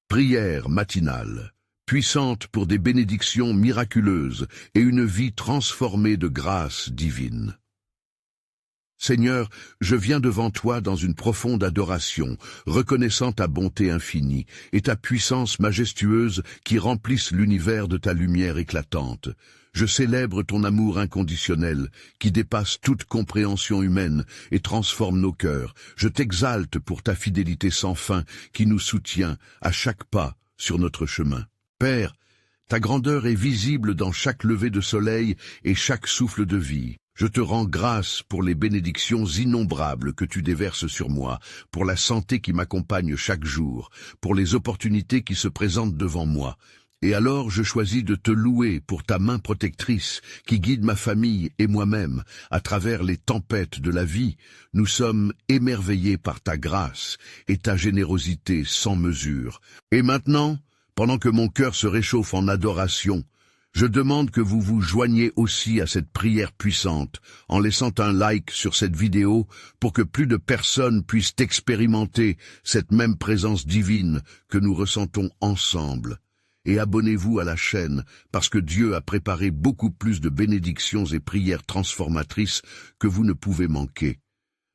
Prière matinale, puissante pour des bénédictions miraculeuses et une vie transformée de grâce divine. Seigneur, je viens devant toi dans une profonde adoration, reconnaissant ta bonté infinie et ta puissance majestueuse qui remplissent l'univers de ta lumière éclatante. Je célèbre ton amour inconditionnel qui dépasse toute compréhension humaine et transforme nos cœurs. Je t'exalte pour ta fidélité sans fin qui nous soutient à chaque pas sur notre chemin. Père, ta grandeur est visible dans chaque lever de soleil et chaque souffle de vie. Je te rends grâce pour les bénédictions innombrables que tu déverses sur moi, pour la santé qui m'accompagne chaque jour, pour les opportunités qui se présentent devant moi. Et alors je choisis de te louer pour ta main protectrice qui guide ma famille et moi-même à travers les tempêtes de la vie. Nous sommes émerveillés par ta grâce et ta générosité sans mesure. Et maintenant, pendant que mon cœur se réchauffe en adoration, je demande que vous vous joigniez aussi à cette prière puissante en laissant un like sur cette vidéo pour que plus de personnes puissent expérimenter cette même présence divine que nous ressentons ensemble. Et abonnez-vous à la chaîne parce que Dieu a préparé beaucoup plus de bénédictions et prières transformatrices que vous ne pouvez manquer.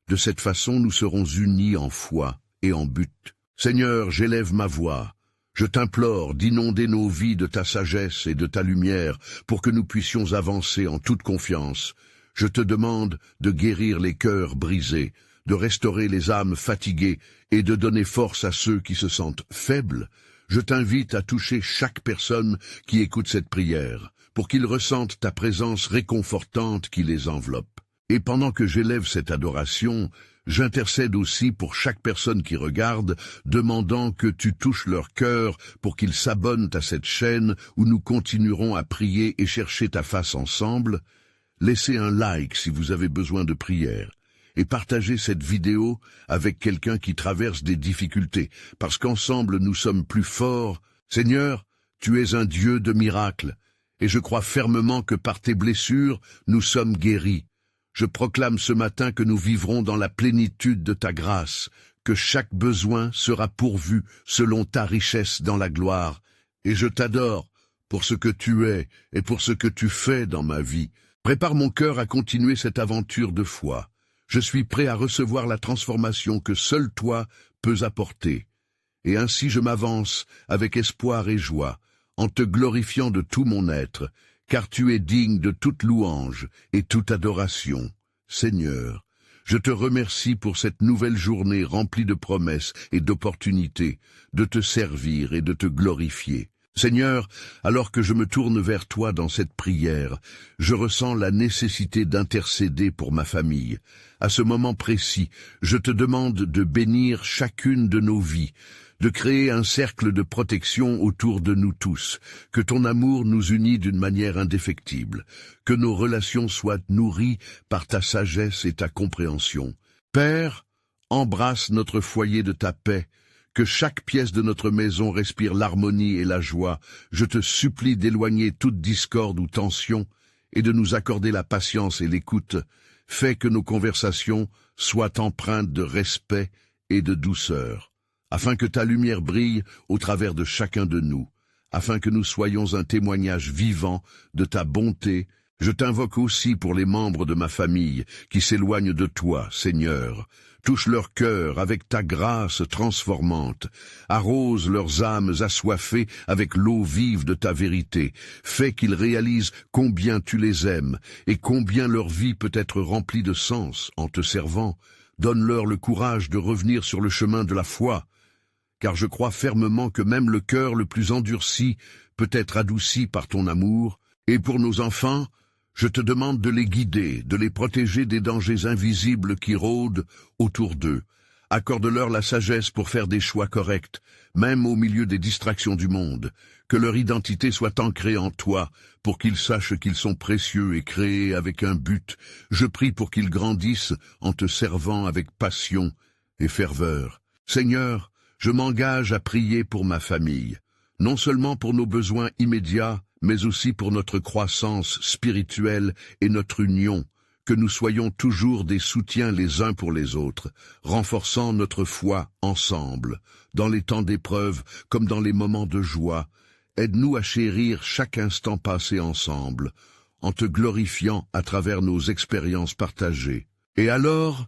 De cette façon, nous serons unis en foi et en but. Seigneur, j'élève ma voix. Je t'implore d'inonder nos vies de ta sagesse et de ta lumière pour que nous puissions avancer en toute confiance. Je te demande de guérir les cœurs brisés, de restaurer les âmes fatiguées et de donner force à ceux qui se sentent faibles. Je t'invite à toucher chaque personne qui écoute cette prière pour qu'ils ressentent ta présence réconfortante qui les enveloppe. Et pendant que j'élève cette adoration, j'intercède aussi pour chaque personne qui regarde, demandant que tu touches leur cœur pour qu'ils s'abonnent à cette chaîne où nous continuerons à prier et chercher ta face ensemble. Laissez un like si vous avez besoin de prière et partagez cette vidéo avec quelqu'un qui traverse des difficultés, parce qu'ensemble nous sommes plus forts. Seigneur, tu es un Dieu de miracles, et je crois fermement que par tes blessures, nous sommes guéris. Je proclame ce matin que nous vivrons dans la plénitude de ta grâce, que chaque besoin sera pourvu selon ta richesse dans la gloire. Et je t'adore pour ce que tu es et pour ce que tu fais dans ma vie. Prépare mon cœur à continuer cette aventure de foi. Je suis prêt à recevoir la transformation que seul toi peux apporter. Et ainsi je m'avance avec espoir et joie, en te glorifiant de tout mon être, car tu es digne de toute louange et toute adoration. Seigneur, je te remercie pour cette nouvelle journée remplie de promesses et d'opportunités, de te servir et de te glorifier. Seigneur, alors que je me tourne vers toi dans cette prière, je ressens la nécessité d'intercéder pour ma famille. À ce moment précis, je te demande de bénir chacune de nos vies, de créer un cercle de protection autour de nous tous, que ton amour nous unit d'une manière indéfectible, que nos relations soient nourries par ta sagesse et ta compréhension. Père, embrasse notre foyer de ta paix, que chaque pièce de notre maison respire l'harmonie et la joie. Je te supplie d'éloigner toute discorde ou tension et de nous accorder la patience et l'écoute. Fais que nos conversations soient empreintes de respect et de douceur, afin que ta lumière brille au travers de chacun de nous, afin que nous soyons un témoignage vivant de ta bonté. Je t'invoque aussi pour les membres de ma famille qui s'éloignent de toi, Seigneur. Touche leur cœur avec ta grâce transformante. Arrose leurs âmes assoiffées avec l'eau vive de ta vérité. Fais qu'ils réalisent combien tu les aimes et combien leur vie peut être remplie de sens en te servant. Donne-leur le courage de revenir sur le chemin de la foi, car je crois fermement que même le cœur le plus endurci peut être adouci par ton amour. Et pour nos enfants, je te demande de les guider, de les protéger des dangers invisibles qui rôdent autour d'eux. Accorde-leur la sagesse pour faire des choix corrects, même au milieu des distractions du monde. Que leur identité soit ancrée en toi, pour qu'ils sachent qu'ils sont précieux et créés avec un but. Je prie pour qu'ils grandissent en te servant avec passion et ferveur. Seigneur, je m'engage à prier pour ma famille, non seulement pour nos besoins immédiats, mais aussi pour notre croissance spirituelle et notre union. que nous soyons toujours des soutiens les uns pour les autres, renforçant notre foi ensemble, dans les temps d'épreuve comme dans les moments de joie. Aide-nous à chérir chaque instant passé ensemble, en te glorifiant à travers nos expériences partagées. Et alors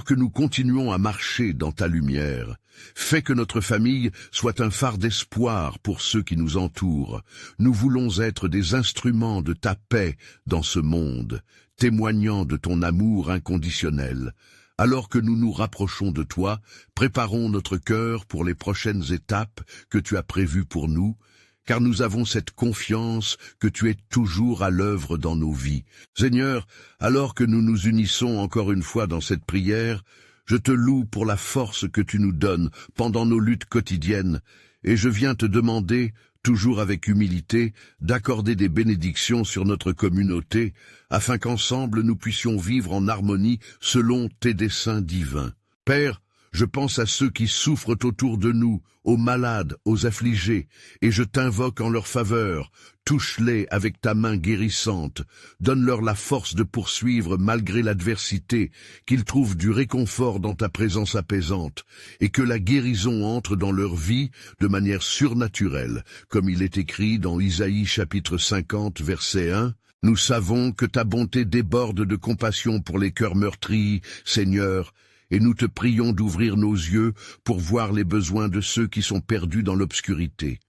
que nous continuons à marcher dans ta lumière, fais que notre famille soit un phare d'espoir pour ceux qui nous entourent. Nous voulons être des instruments de ta paix dans ce monde, témoignant de ton amour inconditionnel. Alors que nous nous rapprochons de toi, préparons notre cœur pour les prochaines étapes que tu as prévues pour nous, car nous avons cette confiance que tu es toujours à l'œuvre dans nos vies. Seigneur, alors que nous nous unissons encore une fois dans cette prière, je te loue pour la force que tu nous donnes pendant nos luttes quotidiennes, et je viens te demander, toujours avec humilité, d'accorder des bénédictions sur notre communauté, afin qu'ensemble nous puissions vivre en harmonie selon tes desseins divins. Père, je pense à ceux qui souffrent autour de nous, aux malades, aux affligés, et je t'invoque en leur faveur. Touche-les avec ta main guérissante, donne-leur la force de poursuivre malgré l'adversité, qu'ils trouvent du réconfort dans ta présence apaisante, et que la guérison entre dans leur vie de manière surnaturelle, comme il est écrit dans Isaïe chapitre 50, verset 1. Nous savons que ta bonté déborde de compassion pour les cœurs meurtris, Seigneur, et nous te prions d'ouvrir nos yeux pour voir les besoins de ceux qui sont perdus dans l'obscurité.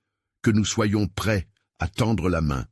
Que nous soyons prêts à tendre la main,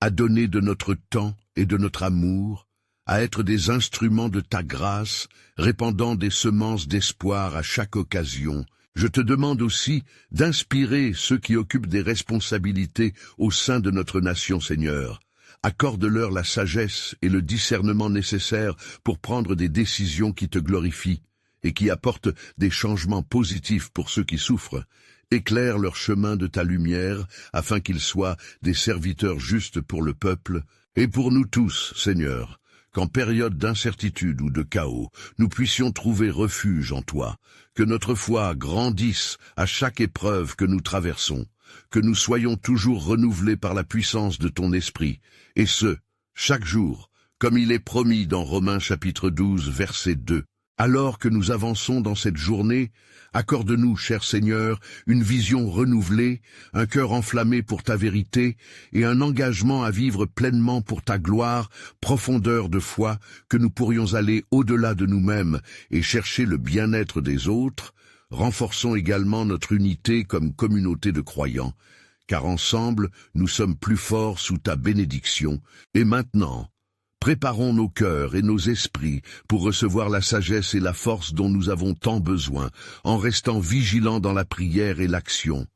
à donner de notre temps et de notre amour, à être des instruments de ta grâce, répandant des semences d'espoir à chaque occasion. Je te demande aussi d'inspirer ceux qui occupent des responsabilités au sein de notre nation, Seigneur. Accorde-leur la sagesse et le discernement nécessaires pour prendre des décisions qui te glorifient et qui apportent des changements positifs pour ceux qui souffrent. Éclaire leur chemin de ta lumière, afin qu'ils soient des serviteurs justes pour le peuple, et pour nous tous, Seigneur, qu'en période d'incertitude ou de chaos, nous puissions trouver refuge en toi, que notre foi grandisse à chaque épreuve que nous traversons, que nous soyons toujours renouvelés par la puissance de ton esprit, et ce, chaque jour, comme il est promis dans Romains chapitre 12, verset 2. Alors que nous avançons dans cette journée, accorde-nous, cher Seigneur, une vision renouvelée, un cœur enflammé pour ta vérité et un engagement à vivre pleinement pour ta gloire, profondeur de foi, que nous pourrions aller au-delà de nous-mêmes et chercher le bien-être des autres. Renforçons également notre unité comme communauté de croyants, car ensemble nous sommes plus forts sous ta bénédiction. Et maintenant, préparons nos cœurs et nos esprits pour recevoir la sagesse et la force dont nous avons tant besoin, en restant vigilants dans la prière et l'action,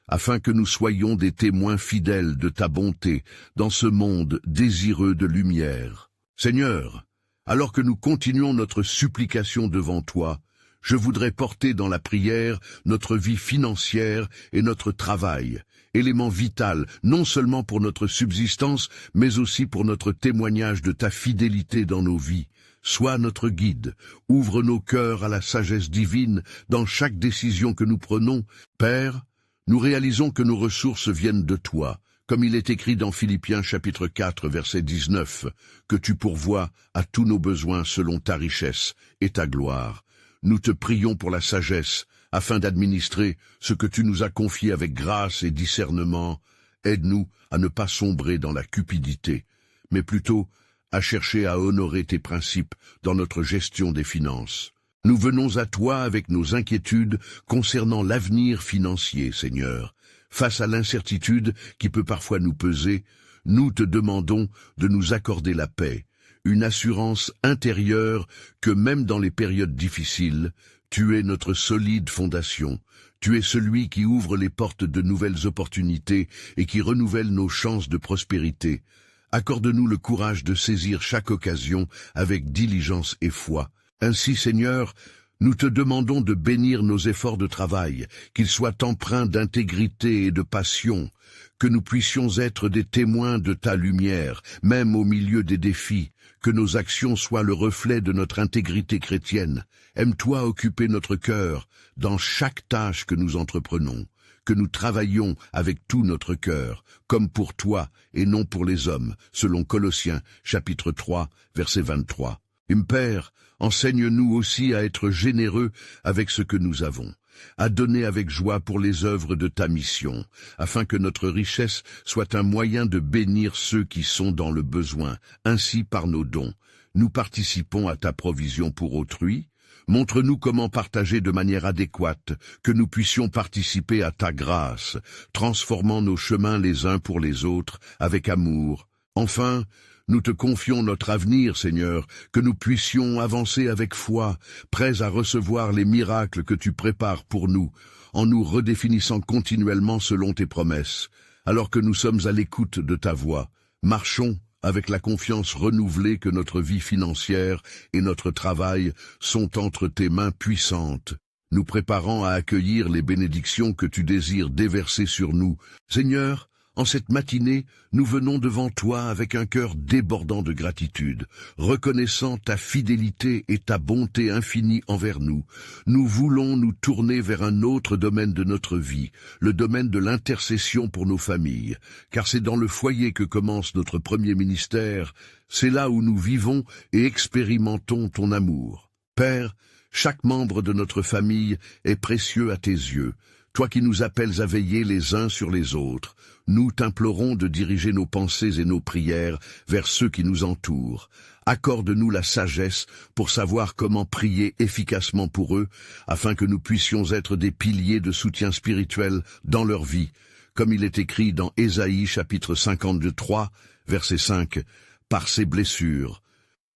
afin que nous soyons des témoins fidèles de ta bonté dans ce monde désireux de lumière. Seigneur, alors que nous continuons notre supplication devant toi, je voudrais porter dans la prière notre vie financière et notre travail, élément vital non seulement pour notre subsistance, mais aussi pour notre témoignage de ta fidélité dans nos vies. Sois notre guide, ouvre nos cœurs à la sagesse divine dans chaque décision que nous prenons. Père, nous réalisons que nos ressources viennent de toi, comme il est écrit dans Philippiens chapitre 4, verset 19, que tu pourvois à tous nos besoins selon ta richesse et ta gloire. Nous te prions pour la sagesse, afin d'administrer ce que tu nous as confié avec grâce et discernement. Aide-nous à ne pas sombrer dans la cupidité, mais plutôt à chercher à honorer tes principes dans notre gestion des finances. Nous venons à toi avec nos inquiétudes concernant l'avenir financier, Seigneur. Face à l'incertitude qui peut parfois nous peser, nous te demandons de nous accorder la paix, une assurance intérieure que même dans les périodes difficiles, tu es notre solide fondation, tu es celui qui ouvre les portes de nouvelles opportunités et qui renouvelle nos chances de prospérité. Accorde-nous le courage de saisir chaque occasion avec diligence et foi. Ainsi, Seigneur, nous te demandons de bénir nos efforts de travail, qu'ils soient empreints d'intégrité et de passion, que nous puissions être des témoins de ta lumière, même au milieu des défis, que nos actions soient le reflet de notre intégrité chrétienne. Aime-toi occuper notre cœur dans chaque tâche que nous entreprenons, que nous travaillions avec tout notre cœur, comme pour toi et non pour les hommes, selon Colossiens chapitre 3, verset 23. Père, enseigne-nous aussi à être généreux avec ce que nous avons, à donner avec joie pour les œuvres de ta mission, afin que notre richesse soit un moyen de bénir ceux qui sont dans le besoin. Ainsi, par nos dons, nous participons à ta provision pour autrui. Montre-nous comment partager de manière adéquate, que nous puissions participer à ta grâce, transformant nos chemins les uns pour les autres, avec amour. Enfin, nous te confions notre avenir, Seigneur, que nous puissions avancer avec foi, prêts à recevoir les miracles que tu prépares pour nous, en nous redéfinissant continuellement selon tes promesses. Alors que nous sommes à l'écoute de ta voix, marchons avec la confiance renouvelée que notre vie financière et notre travail sont entre tes mains puissantes, nous préparant à accueillir les bénédictions que tu désires déverser sur nous. Seigneur, en cette matinée, nous venons devant toi avec un cœur débordant de gratitude, reconnaissant ta fidélité et ta bonté infinie envers nous. Nous voulons nous tourner vers un autre domaine de notre vie, le domaine de l'intercession pour nos familles, car c'est dans le foyer que commence notre premier ministère, c'est là où nous vivons et expérimentons ton amour. Père, chaque membre de notre famille est précieux à tes yeux. Toi qui nous appelles à veiller les uns sur les autres, nous t'implorons de diriger nos pensées et nos prières vers ceux qui nous entourent. Accorde-nous la sagesse pour savoir comment prier efficacement pour eux, afin que nous puissions être des piliers de soutien spirituel dans leur vie, comme il est écrit dans Ésaïe chapitre 53, verset 5, « Par ces blessures,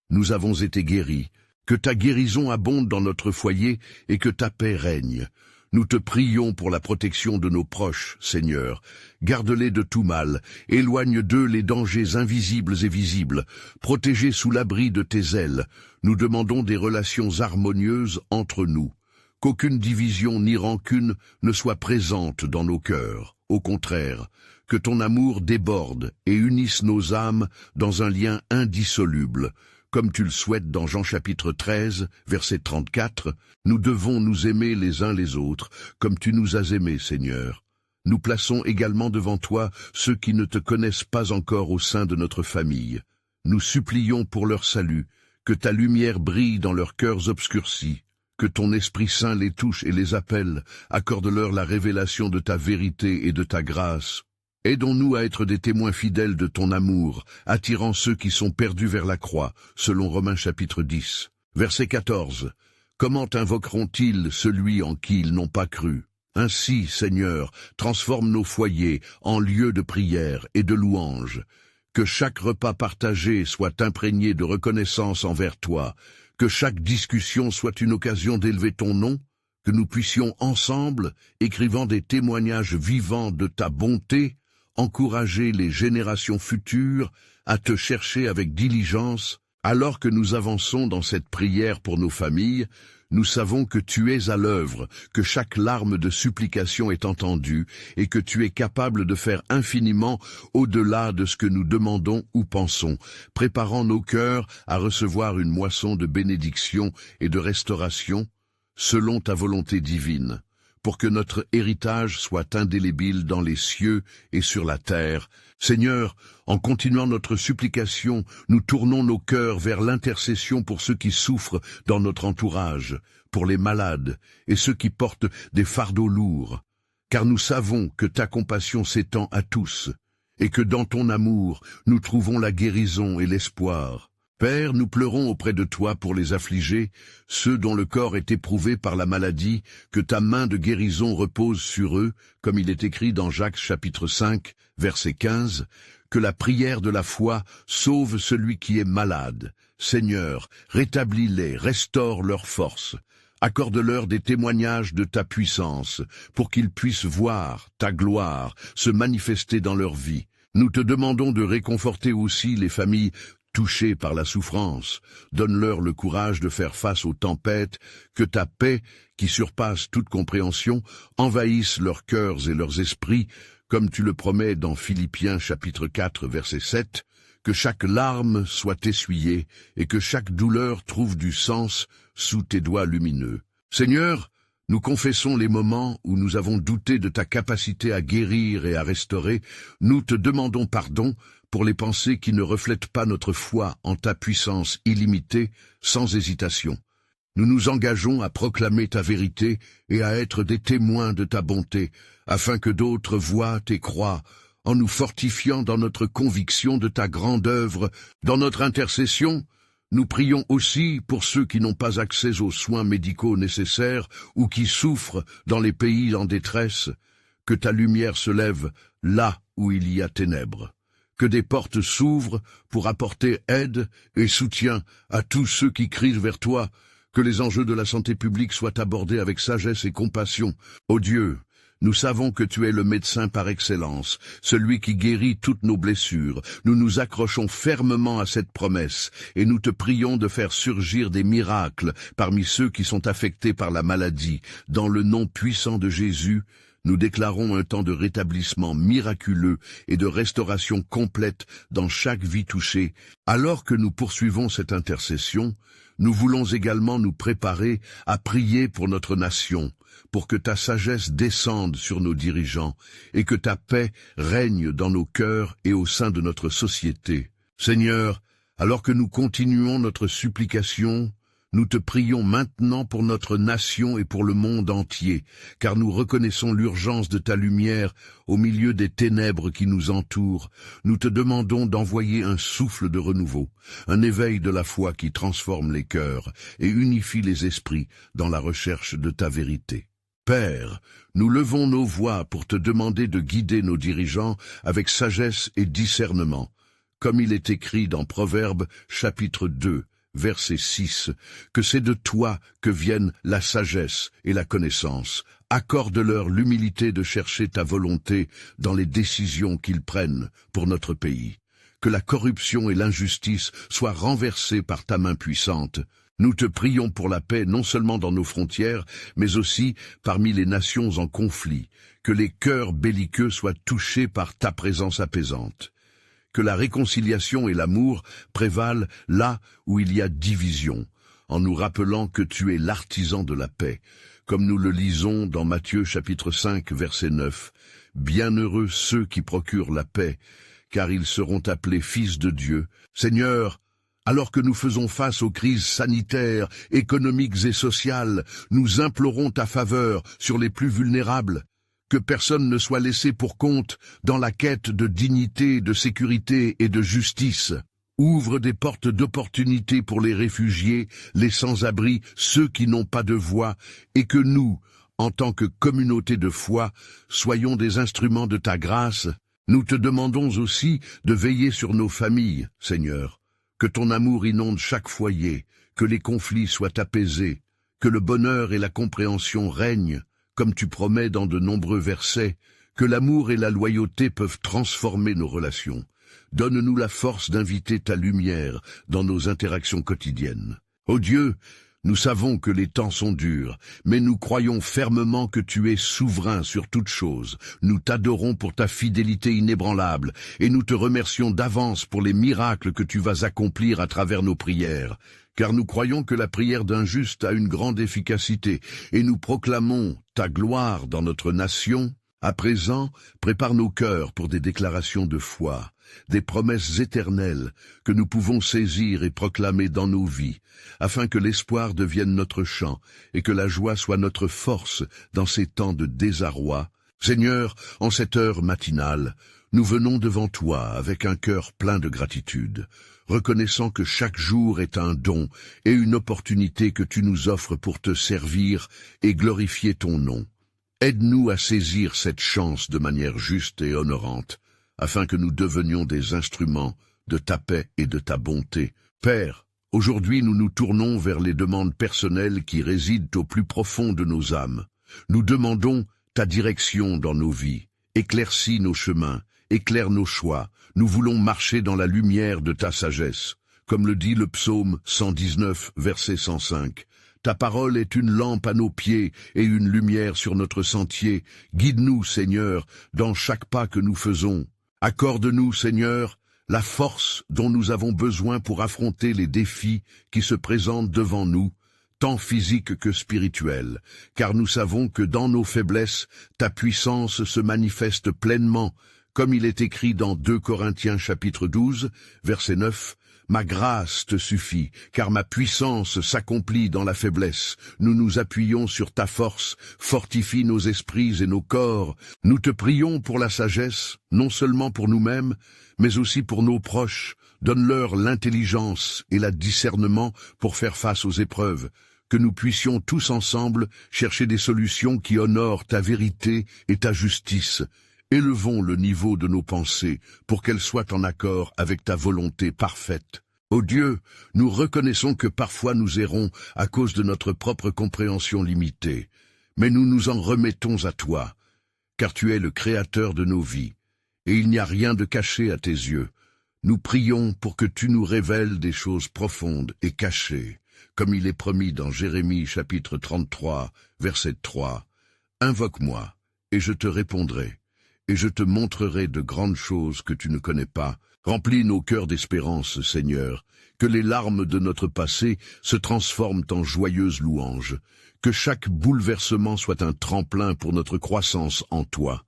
nous avons été guéris. Que ta guérison abonde dans notre foyer et que ta paix règne. Nous te prions pour la protection de nos proches, Seigneur. Garde-les de tout mal, éloigne d'eux les dangers invisibles et visibles, protégés sous l'abri de tes ailes. Nous demandons des relations harmonieuses entre nous. Qu'aucune division ni rancune ne soit présente dans nos cœurs. Au contraire, que ton amour déborde et unisse nos âmes dans un lien indissoluble. Comme tu le souhaites dans Jean chapitre 13, verset 34, nous devons nous aimer les uns les autres, comme tu nous as aimés, Seigneur. Nous plaçons également devant toi ceux qui ne te connaissent pas encore au sein de notre famille. Nous supplions pour leur salut, que ta lumière brille dans leurs cœurs obscurcis, que ton Esprit Saint les touche et les appelle, accorde-leur la révélation de ta vérité et de ta grâce. Aidons-nous à être des témoins fidèles de ton amour, attirant ceux qui sont perdus vers la croix, selon Romains chapitre 10. Verset 14. Comment invoqueront-ils celui en qui ils n'ont pas cru? Ainsi, Seigneur, transforme nos foyers en lieux de prière et de louange. Que chaque repas partagé soit imprégné de reconnaissance envers toi, que chaque discussion soit une occasion d'élever ton nom, que nous puissions ensemble, écrivant des témoignages vivants de ta bonté, encourager les générations futures à te chercher avec diligence. Alors que nous avançons dans cette prière pour nos familles, nous savons que tu es à l'œuvre, que chaque larme de supplication est entendue et que tu es capable de faire infiniment au-delà de ce que nous demandons ou pensons, préparant nos cœurs à recevoir une moisson de bénédiction et de restauration selon ta volonté divine, pour que notre héritage soit indélébile dans les cieux et sur la terre. Seigneur, en continuant notre supplication, nous tournons nos cœurs vers l'intercession pour ceux qui souffrent dans notre entourage, pour les malades et ceux qui portent des fardeaux lourds, car nous savons que ta compassion s'étend à tous, et que dans ton amour, nous trouvons la guérison et l'espoir. Père, nous pleurons auprès de toi pour les affligés, ceux dont le corps est éprouvé par la maladie, que ta main de guérison repose sur eux, comme il est écrit dans Jacques chapitre 5, verset 15, que la prière de la foi sauve celui qui est malade. Seigneur, rétablis-les, restaure leur force. Accorde-leur des témoignages de ta puissance, pour qu'ils puissent voir ta gloire se manifester dans leur vie. Nous te demandons de réconforter aussi les familles touchés par la souffrance. Donne-leur le courage de faire face aux tempêtes, que ta paix, qui surpasse toute compréhension, envahisse leurs cœurs et leurs esprits, comme tu le promets dans Philippiens chapitre 4 verset 7, que chaque larme soit essuyée et que chaque douleur trouve du sens sous tes doigts lumineux. Seigneur, nous confessons les moments où nous avons douté de ta capacité à guérir et à restaurer. Nous te demandons pardon pour les pensées qui ne reflètent pas notre foi en ta puissance illimitée, sans hésitation. Nous nous engageons à proclamer ta vérité et à être des témoins de ta bonté, afin que d'autres voient et croient, en nous fortifiant dans notre conviction de ta grande œuvre. Dans notre intercession, nous prions aussi pour ceux qui n'ont pas accès aux soins médicaux nécessaires ou qui souffrent dans les pays en détresse. Que ta lumière se lève là où il y a ténèbres. Que des portes s'ouvrent pour apporter aide et soutien à tous ceux qui crient vers toi. Que les enjeux de la santé publique soient abordés avec sagesse et compassion. Ô Dieu, nous savons que tu es le médecin par excellence, celui qui guérit toutes nos blessures. Nous nous accrochons fermement à cette promesse et nous te prions de faire surgir des miracles parmi ceux qui sont affectés par la maladie. Dans le nom puissant de Jésus, nous déclarons un temps de rétablissement miraculeux et de restauration complète dans chaque vie touchée. Alors que nous poursuivons cette intercession, nous voulons également nous préparer à prier pour notre nation, pour que ta sagesse descende sur nos dirigeants et que ta paix règne dans nos cœurs et au sein de notre société. Seigneur, alors que nous continuons notre supplication, nous te prions maintenant pour notre nation et pour le monde entier, car nous reconnaissons l'urgence de ta lumière au milieu des ténèbres qui nous entourent. Nous te demandons d'envoyer un souffle de renouveau, un éveil de la foi qui transforme les cœurs et unifie les esprits dans la recherche de ta vérité. Père, nous levons nos voix pour te demander de guider nos dirigeants avec sagesse et discernement, comme il est écrit dans Proverbes chapitre 2, verset 6, que c'est de toi que viennent la sagesse et la connaissance. Accorde-leur l'humilité de chercher ta volonté dans les décisions qu'ils prennent pour notre pays. Que la corruption et l'injustice soient renversées par ta main puissante. Nous te prions pour la paix non seulement dans nos frontières, mais aussi parmi les nations en conflit. Que les cœurs belliqueux soient touchés par ta présence apaisante. Que la réconciliation et l'amour prévalent là où il y a division, en nous rappelant que tu es l'artisan de la paix, comme nous le lisons dans Matthieu chapitre 5, verset 9. Bienheureux ceux qui procurent la paix, car ils seront appelés fils de Dieu. Seigneur, alors que nous faisons face aux crises sanitaires, économiques et sociales, nous implorons ta faveur sur les plus vulnérables. Que personne ne soit laissé pour compte dans la quête de dignité, de sécurité et de justice. Ouvre des portes d'opportunité pour les réfugiés, les sans-abri, ceux qui n'ont pas de voix, et que nous, en tant que communauté de foi, soyons des instruments de ta grâce. Nous te demandons aussi de veiller sur nos familles, Seigneur. Que ton amour inonde chaque foyer, que les conflits soient apaisés, que le bonheur et la compréhension règnent, comme tu promets dans de nombreux versets, que l'amour et la loyauté peuvent transformer nos relations. Donne-nous la force d'inviter ta lumière dans nos interactions quotidiennes. Ô Dieu, nous savons que les temps sont durs, mais nous croyons fermement que tu es souverain sur toutes choses. Nous t'adorons pour ta fidélité inébranlable, et nous te remercions d'avance pour les miracles que tu vas accomplir à travers nos prières. Car nous croyons que la prière d'un juste a une grande efficacité, et nous proclamons ta gloire dans notre nation. À présent, prépare nos cœurs pour des déclarations de foi, des promesses éternelles que nous pouvons saisir et proclamer dans nos vies, afin que l'espoir devienne notre chant et que la joie soit notre force dans ces temps de désarroi. Seigneur, en cette heure matinale, nous venons devant toi avec un cœur plein de gratitude, reconnaissant que chaque jour est un don et une opportunité que tu nous offres pour te servir et glorifier ton nom. Aide-nous à saisir cette chance de manière juste et honorante, afin que nous devenions des instruments de ta paix et de ta bonté. Père, aujourd'hui nous nous tournons vers les demandes personnelles qui résident au plus profond de nos âmes. Nous demandons ta direction dans nos vies, éclaircis nos chemins, éclaire nos choix. Nous voulons marcher dans la lumière de ta sagesse. Comme le dit le psaume 119, verset 105. Ta parole est une lampe à nos pieds et une lumière sur notre sentier. Guide-nous, Seigneur, dans chaque pas que nous faisons. Accorde-nous, Seigneur, la force dont nous avons besoin pour affronter les défis qui se présentent devant nous, tant physiques que spirituels, car nous savons que dans nos faiblesses, ta puissance se manifeste pleinement, Comme il est écrit dans 2 Corinthiens chapitre 12, verset 9, « Ma grâce te suffit, car ma puissance s'accomplit dans la faiblesse. Nous nous appuyons sur ta force, fortifie nos esprits et nos corps. Nous te prions pour la sagesse, non seulement pour nous-mêmes, mais aussi pour nos proches. Donne-leur l'intelligence et le discernement pour faire face aux épreuves. Que nous puissions tous ensemble chercher des solutions qui honorent ta vérité et ta justice. Élevons le niveau de nos pensées pour qu'elles soient en accord avec ta volonté parfaite. Ô Dieu, nous reconnaissons que parfois nous errons à cause de notre propre compréhension limitée, mais nous nous en remettons à toi, car tu es le créateur de nos vies, et il n'y a rien de caché à tes yeux. Nous prions pour que tu nous révèles des choses profondes et cachées, comme il est promis dans Jérémie chapitre 33, verset 3. « Invoque-moi, et je te répondrai. Et je te montrerai de grandes choses que tu ne connais pas. Remplis nos cœurs d'espérance, Seigneur, que les larmes de notre passé se transforment en joyeuses louanges, que chaque bouleversement soit un tremplin pour notre croissance en toi,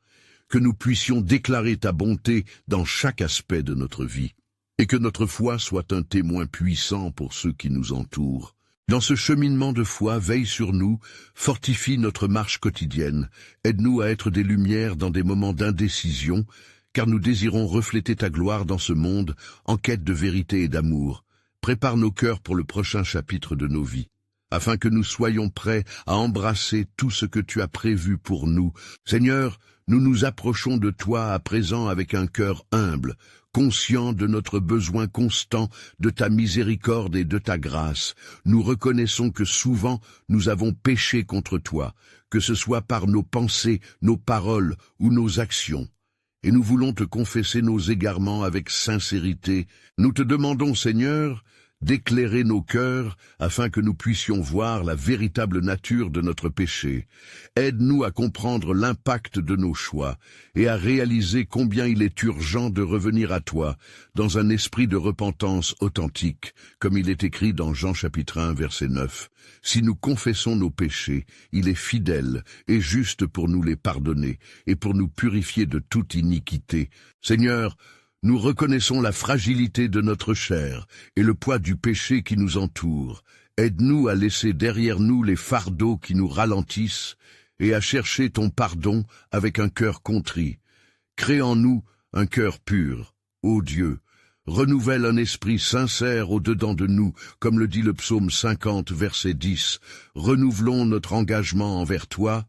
que nous puissions déclarer ta bonté dans chaque aspect de notre vie, et que notre foi soit un témoin puissant pour ceux qui nous entourent. Dans ce cheminement de foi, veille sur nous, fortifie notre marche quotidienne, aide-nous à être des lumières dans des moments d'indécision, car nous désirons refléter ta gloire dans ce monde, en quête de vérité et d'amour. Prépare nos cœurs pour le prochain chapitre de nos vies, afin que nous soyons prêts à embrasser tout ce que tu as prévu pour nous. Seigneur, nous nous approchons de toi à présent avec un cœur humble, conscient de notre besoin constant de ta miséricorde et de ta grâce. Nous reconnaissons que souvent nous avons péché contre toi, que ce soit par nos pensées, nos paroles ou nos actions. Et nous voulons te confesser nos égarements avec sincérité. Nous te demandons, Seigneur, d'éclairer nos cœurs afin que nous puissions voir la véritable nature de notre péché. Aide-nous à comprendre l'impact de nos choix et à réaliser combien il est urgent de revenir à toi dans un esprit de repentance authentique, comme il est écrit dans Jean chapitre 1 verset 9. Si nous confessons nos péchés, il est fidèle et juste pour nous les pardonner et pour nous purifier de toute iniquité. Seigneur, nous reconnaissons la fragilité de notre chair et le poids du péché qui nous entoure. Aide-nous à laisser derrière nous les fardeaux qui nous ralentissent et à chercher ton pardon avec un cœur contrit. Crée en nous un cœur pur, ô Dieu. Renouvelle un esprit sincère au-dedans de nous, comme le dit le psaume 50, verset 10. Renouvelons notre engagement envers toi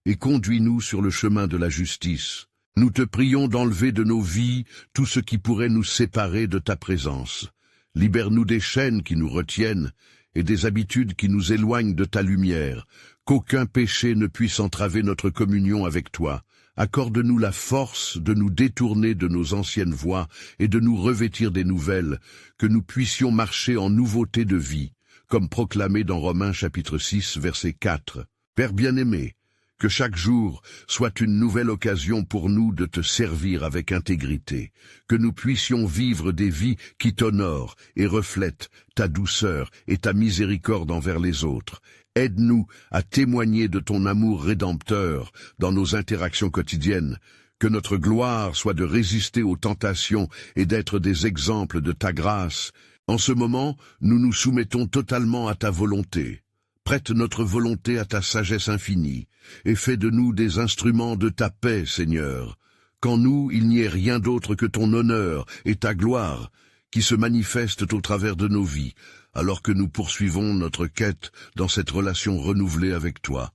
et conduis-nous sur le chemin de la justice. Nous te prions d'enlever de nos vies tout ce qui pourrait nous séparer de ta présence. Libère-nous des chaînes qui nous retiennent et des habitudes qui nous éloignent de ta lumière. Qu'aucun péché ne puisse entraver notre communion avec toi. Accorde-nous la force de nous détourner de nos anciennes voies et de nous revêtir des nouvelles, que nous puissions marcher en nouveauté de vie, comme proclamé dans Romains chapitre 6, verset 4. Père bien-aimé, que chaque jour soit une nouvelle occasion pour nous de te servir avec intégrité, que nous puissions vivre des vies qui t'honorent et reflètent ta douceur et ta miséricorde envers les autres. Aide-nous à témoigner de ton amour rédempteur dans nos interactions quotidiennes, que notre gloire soit de résister aux tentations et d'être des exemples de ta grâce. En ce moment, nous nous soumettons totalement à ta volonté. Prête notre volonté à ta sagesse infinie, et fais de nous des instruments de ta paix, Seigneur. Qu'en nous, il n'y ait rien d'autre que ton honneur et ta gloire, qui se manifestent au travers de nos vies, alors que nous poursuivons notre quête dans cette relation renouvelée avec toi,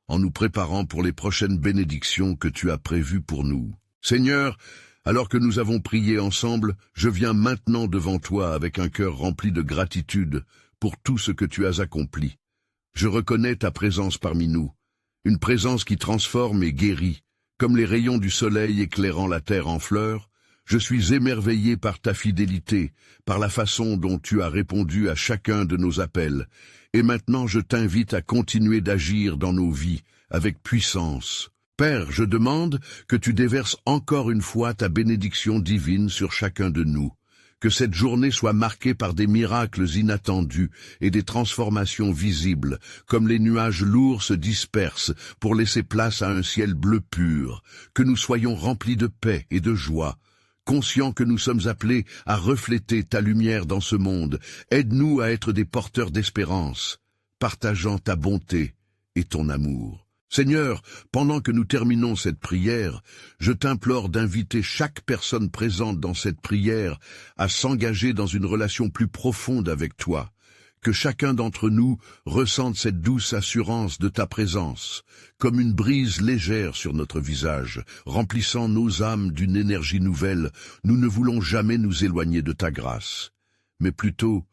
en nous préparant pour les prochaines bénédictions que tu as prévues pour nous. Seigneur, alors que nous avons prié ensemble, je viens maintenant devant toi avec un cœur rempli de gratitude pour tout ce que tu as accompli. Je reconnais ta présence parmi nous, une présence qui transforme et guérit, comme les rayons du soleil éclairant la terre en fleurs. Je suis émerveillé par ta fidélité, par la façon dont tu as répondu à chacun de nos appels, et maintenant je t'invite à continuer d'agir dans nos vies avec puissance. Père, je demande que tu déverses encore une fois ta bénédiction divine sur chacun de nous, Que cette journée soit marquée par des miracles inattendus et des transformations visibles, comme les nuages lourds se dispersent pour laisser place à un ciel bleu pur. Que nous soyons remplis de paix et de joie, conscients que nous sommes appelés à refléter ta lumière dans ce monde. Aide-nous à être des porteurs d'espérance, partageant ta bonté et ton amour. Seigneur, pendant que nous terminons cette prière, je t'implore d'inviter chaque personne présente dans cette prière à s'engager dans une relation plus profonde avec toi. Que chacun d'entre nous ressente cette douce assurance de ta présence, comme une brise légère sur notre visage, remplissant nos âmes d'une énergie nouvelle. Nous ne voulons jamais nous éloigner de ta grâce, mais plutôt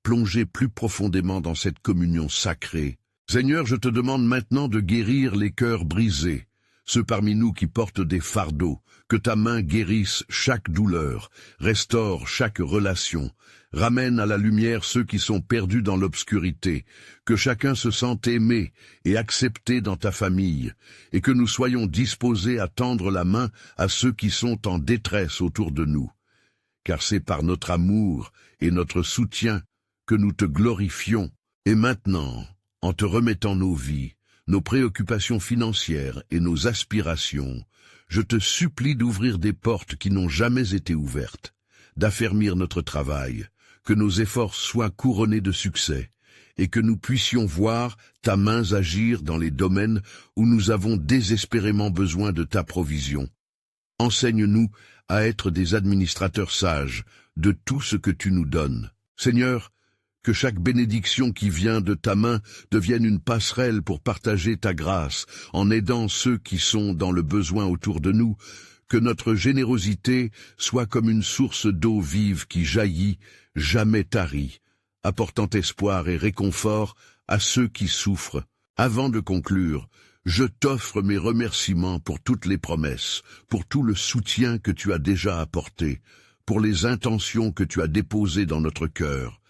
plonger plus profondément dans cette communion sacrée. Seigneur, je te demande maintenant de guérir les cœurs brisés, ceux parmi nous qui portent des fardeaux. Que ta main guérisse chaque douleur, restaure chaque relation, ramène à la lumière ceux qui sont perdus dans l'obscurité, que chacun se sente aimé et accepté dans ta famille, et que nous soyons disposés à tendre la main à ceux qui sont en détresse autour de nous. Car c'est par notre amour et notre soutien que nous te glorifions. Et maintenant, en te remettant nos vies, nos préoccupations financières et nos aspirations, je te supplie d'ouvrir des portes qui n'ont jamais été ouvertes, d'affermir notre travail, que nos efforts soient couronnés de succès, et que nous puissions voir ta main agir dans les domaines où nous avons désespérément besoin de ta provision. Enseigne-nous à être des administrateurs sages de tout ce que tu nous donnes. Seigneur, que chaque bénédiction qui vient de ta main devienne une passerelle pour partager ta grâce, en aidant ceux qui sont dans le besoin autour de nous. Que notre générosité soit comme une source d'eau vive qui jaillit, jamais tarie, apportant espoir et réconfort à ceux qui souffrent. Avant de conclure, je t'offre mes remerciements pour toutes les promesses, pour tout le soutien que tu as déjà apporté, pour les intentions que tu as déposées dans notre cœur.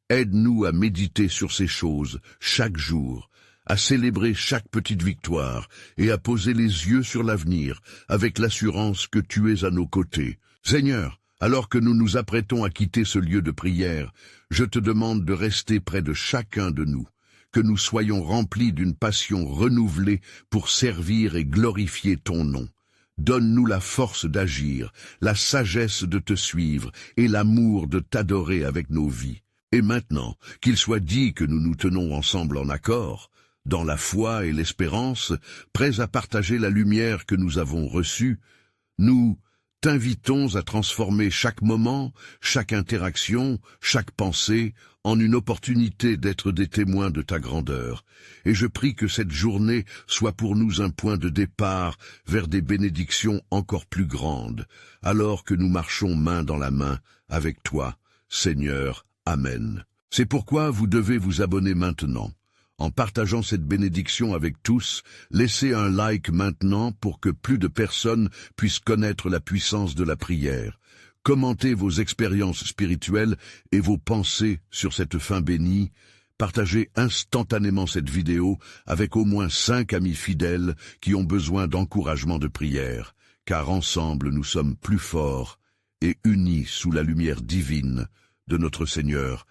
Aide-nous à méditer sur ces choses chaque jour, à célébrer chaque petite victoire et à poser les yeux sur l'avenir avec l'assurance que tu es à nos côtés. Seigneur, alors que nous nous apprêtons à quitter ce lieu de prière, je te demande de rester près de chacun de nous, que nous soyons remplis d'une passion renouvelée pour servir et glorifier ton nom. Donne-nous la force d'agir, la sagesse de te suivre et l'amour de t'adorer avec nos vies. Et maintenant, qu'il soit dit que nous nous tenons ensemble en accord, dans la foi et l'espérance, prêts à partager la lumière que nous avons reçue, nous t'invitons à transformer chaque moment, chaque interaction, chaque pensée en une opportunité d'être des témoins de ta grandeur. Et je prie que cette journée soit pour nous un point de départ vers des bénédictions encore plus grandes, alors que nous marchons main dans la main avec toi, Seigneur. Amen. C'est pourquoi vous devez vous abonner maintenant. En partageant cette bénédiction avec tous, laissez un like maintenant pour que plus de personnes puissent connaître la puissance de la prière. Commentez vos expériences spirituelles et vos pensées sur cette fin bénie. Partagez instantanément cette vidéo avec au moins 5 amis fidèles qui ont besoin d'encouragement de prière, car ensemble nous sommes plus forts et unis sous la lumière divine de notre Seigneur